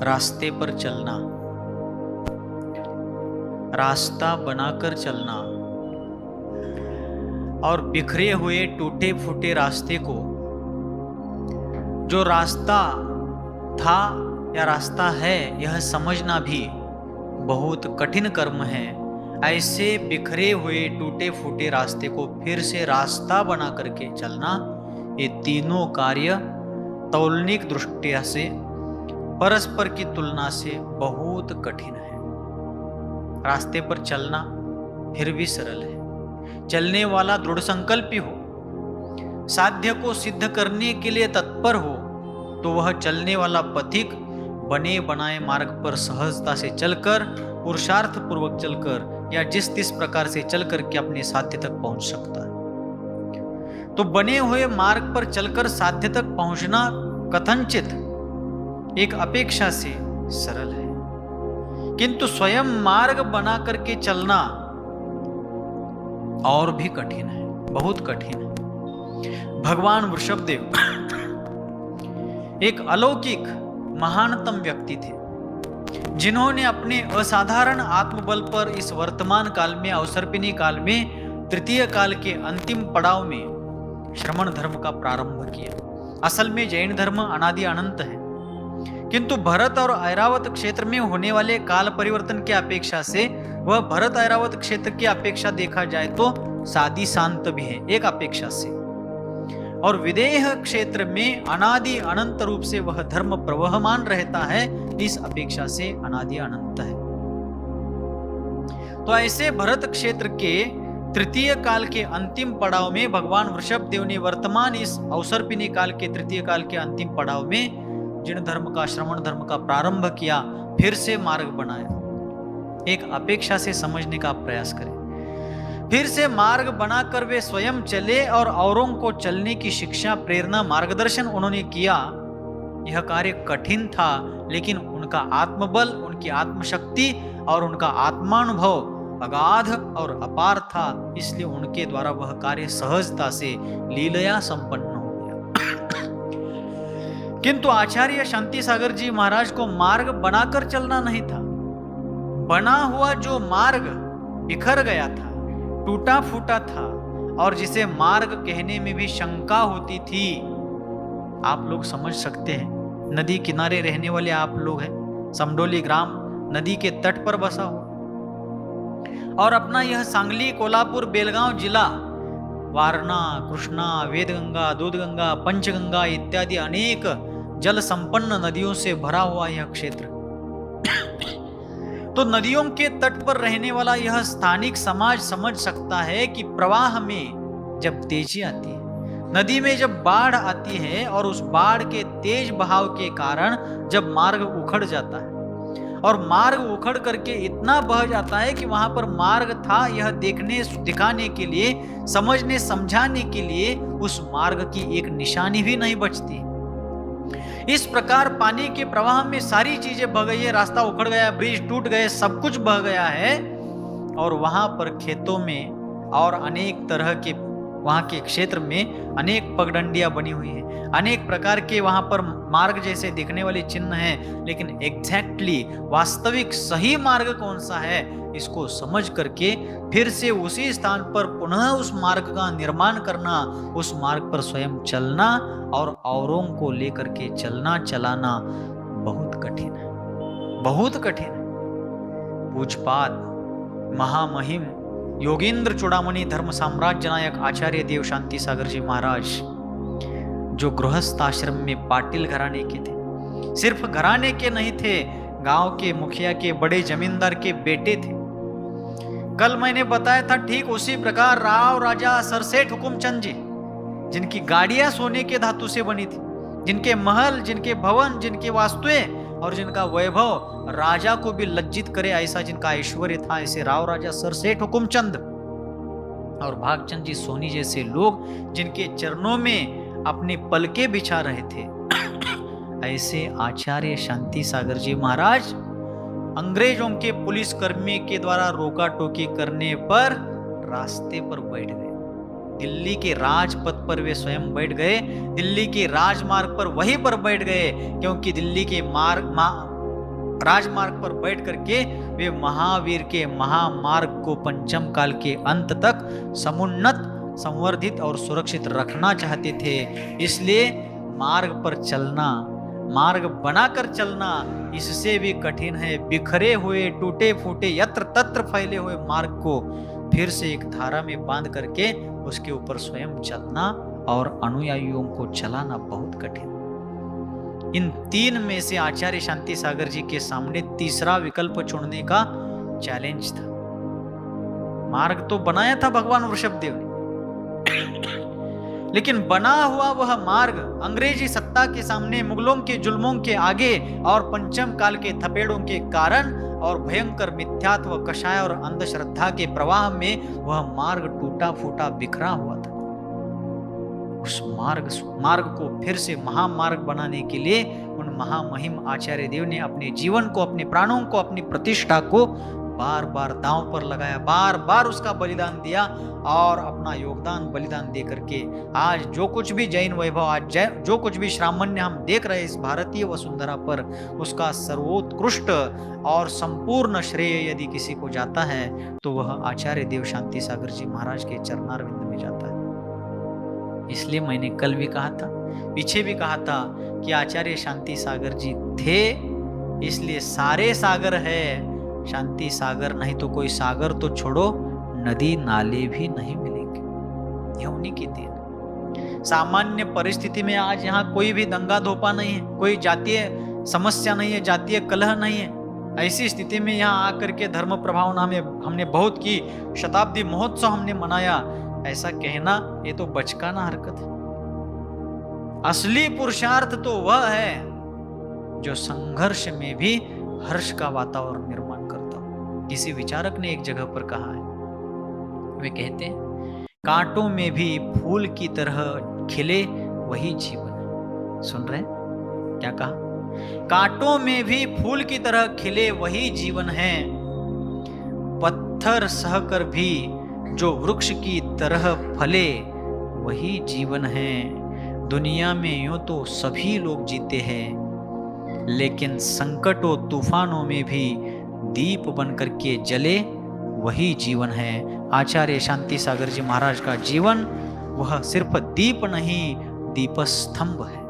रास्ते पर चलना, रास्ता बनाकर चलना और बिखरे हुए टूटे फूटे रास्ते को जो रास्ता था या रास्ता है यह समझना भी बहुत कठिन कर्म है। ऐसे बिखरे हुए टूटे फूटे रास्ते को फिर से रास्ता बना करके चलना, ये तीनों कार्य तौलनिक दृष्टिया से परस्पर की तुलना से बहुत कठिन है। रास्ते पर चलना फिर भी सरल है। चलने वाला दृढ़ संकल्पी हो, साध्य को सिद्ध करने के लिए तत्पर हो, तो वह चलने वाला पथिक बने बनाए मार्ग पर सहजता से चलकर, पुरुषार्थ पूर्वक चलकर या जिस तिस प्रकार से चलकर के अपने साध्य तक पहुंच सकता है। तो बने हुए मार्ग पर चलकर साध्य तक पहुंचना कथनचित एक अपेक्षा से सरल है, किंतु स्वयं मार्ग बना करके चलना और भी कठिन है, बहुत कठिन है। भगवान वृषभदेव एक अलौकिक महानतम व्यक्ति थे, जिन्होंने अपने असाधारण आत्मबल पर इस वर्तमान काल में, अवसर्पिणी काल में, तृतीय काल के अंतिम पड़ाव में श्रमण धर्म का प्रारंभ किया। असल में जैन धर्म अनादि अनंत है, किंतु भरत और ऐरावत क्षेत्र में होने वाले काल परिवर्तन की अपेक्षा से वह भरत ऐरावत क्षेत्र की अपेक्षा देखा जाए तो सादी शांत भी है एक अपेक्षा से, और विदेह क्षेत्र में अनादि अनंत रूप से वह धर्म प्रवहमान रहता है, इस अपेक्षा से अनादि अनंत है। तो ऐसे भरत क्षेत्र के तृतीय काल के अंतिम पड़ाव में भगवान वृषभदेव ने वर्तमान इस अवसर्पिणी काल के तृतीय काल के अंतिम पड़ाव में जिन धर्म का, श्रवण धर्म का प्रारंभ किया, फिर से मार्ग बनाया। एक अपेक्षा से समझने का प्रयास करें। फिर से मार्ग बनाकर वे स्वयं चले और औरों को चलने की शिक्षा, प्रेरणा, मार्गदर्शन उन्होंने किया। यह कार्य कठिन था, लेकिन उनका आत्मबल, उनकी आत्मशक्ति और उनका आत्मानुभव अगाध और अपार था, इसलिए उनके द्वारा वह कार्य सहजता से लीलया संपन्न हो गया। किंतु आचार्य शांति सागर जी महाराज को मार्ग बनाकर चलना नहीं था। बना हुआ जो मार्ग बिखर गया था, टूटा फूटा था, और जिसे मार्ग कहने में भी शंका होती थी। आप लोग समझ सकते हैं, नदी किनारे रहने वाले आप लोग हैं। समडोली ग्राम नदी के तट पर बसा हुआ, और अपना यह सांगली, कोल्हापुर, बेलगांव जिला वारणा, कृष्णा, वेदगंगा, दूधगंगा, पंचगंगा इत्यादि अनेक जल संपन्न नदियों से भरा हुआ यह क्षेत्र। तो नदियों के तट पर रहने वाला यह स्थानिक समाज समझ सकता है कि प्रवाह में जब तेजी आती है, नदी में जब बाढ़ आती है, और उस बाढ़ के तेज बहाव के कारण जब मार्ग उखड़ जाता है, और मार्ग उखड़ करके इतना बह जाता है कि वहां पर मार्ग था, यह देखने दिखाने के लिए, समझने समझाने के लिए उस मार्ग की एक निशानी भी नहीं बचती। इस प्रकार पानी के प्रवाह में सारी चीजें बह गई है, रास्ता उखड़ गया, ब्रिज टूट गए, सब कुछ बह गया है, और वहां पर खेतों में और अनेक तरह के वहां के क्षेत्र में अनेक पगडंडियां बनी हुई हैं, अनेक प्रकार के वहां पर मार्ग जैसे दिखने वाले चिन्ह हैं, लेकिन एग्जैक्टली वास्तविक सही मार्ग कौन सा है, इसको समझ करके फिर से उसी स्थान पर पुनः उस मार्ग का निर्माण करना, उस मार्ग पर स्वयं चलना और औरों को लेकर के चलना, चलाना बहुत कठिन है, बहुत कठिन है। पूजपाद महामहिम योगेंद्र चूड़ामणि धर्म साम्राज्य नायक आचार्य देव शांति सागर जी महाराज, जो गृहस्थ आश्रम में पाटिल घराने के थे, सिर्फ घराने के नहीं थे, गांव के मुखिया के, बड़े जमींदार के बेटे थे। कल मैंने बताया था, ठीक उसी प्रकार राव राजा सरसेठ हुकुमचंद जी, जिनकी गाड़ियां सोने के धातु से बनी थी, जिनके महल, जिनके भवन, जिनकी वास्तुएं और जिनका वैभव राजा को भी लज्जित करे ऐसा जिनका ऐश्वर्य था, ऐसे राव राजा सरसेठ हुकुमचंद और भागचंद जी सोनी जैसे लोग, जिनके चरणों में अपने पलके बिछा रहे थे, ऐसे आचार्य शांति सागर जी महाराज अंग्रेजों के पुलिस कर्मी के द्वारा रोका टोकी करने पर रास्ते पर बैठ गए। दिल्ली के राजपथ पर वे स्वयं बैठ गए, दिल्ली के राजमार्ग पर वहीं पर बैठ गए, क्योंकि दिल्ली के राजमार्ग पर बैठ करके वे महावीर के महामार्ग को पंचम काल के अंत तक समुन्नत, संवर्धित और सुरक्षित रखना चाहते थे। इसलिए मार्ग पर चलना, मार्ग बनाकर चलना इससे भी कठिन है। बिखरे हुए, टूटे फूटे, यत्र तत्र फैले हुए मार्ग को फिर से एक धारा में बांध करके उसके ऊपर स्वयं चलना और अनुयायियों को चलाना बहुत कठिन। इन तीन में से आचार्य शांति सागर जी के सामने तीसरा विकल्प चुनने का चैलेंज था। मार्ग तो बनाया था भगवान वृषभदेव ने, लेकिन बना हुआ वह मार्ग अंग्रेजी सत्ता के सामने, मुगलों के जुल्मों के आगे और पंचम काल के थपेड़ों के कारण और भयंकर मिथ्यात्व, कषाय और अंधश्रद्धा के प्रवाह में वह मार्ग टूटा फूटा बिखरा हुआ था। उस मार्ग को फिर से महामार्ग बनाने के लिए उन महामहिम आचार्य देव ने अपने जीवन को, अपने प्राणों को, अपनी प्रतिष्ठा को बार बार दांव पर लगाया, बार बार उसका बलिदान दिया और अपना योगदान बलिदान दे करके आज जो कुछ भी जैन वैभव, आज जो कुछ भी श्रामण्य हम देख रहे हैं इस भारतीय वसुंधरा पर, उसका सर्वोत्कृष्ट और संपूर्ण श्रेय यदि किसी को जाता है तो वह आचार्य देव शांति सागर जी महाराज के चरणारविंद में जाता है। इसलिए मैंने कल भी कहा था, पीछे भी कहा था कि आचार्य शांति सागर जी थे, इसलिए सारे सागर है। शांति सागर नहीं तो कोई सागर तो छोड़ो, नदी नाले भी नहीं मिलेंगे। यह उन्हीं की देन। सामान्य परिस्थिति में आज यहाँ कोई भी दंगा धोपा नहीं है, कोई जातीय समस्या नहीं है, जातीय कलह नहीं है। ऐसी स्थिति में यहाँ आकर के धर्म प्रभावना में हमने बहुत की, शताब्दी महोत्सव हमने मनाया, ऐसा कहना ये तो बचकाना हरकत है। असली पुरुषार्थ तो वह है जो संघर्ष में भी हर्ष का वातावरण निर्माण करता हो। किसी विचारक ने एक जगह पर कहा है, वे कहते हैं, कांटों में भी फूल की तरह खिले वही जीवन है। सुन रहे हैं क्या कहा? कांटों में भी फूल की तरह खिले वही जीवन है। पत्थर सहकर भी जो वृक्ष की तरह फले वही जीवन है। दुनिया में यूं तो सभी लोग जीते हैं, लेकिन संकटों तूफानों में भी दीप बनकर के जले वही जीवन है। आचार्य शांति सागर जी महाराज का जीवन वह सिर्फ दीप नहीं, दीपस्तंभ है।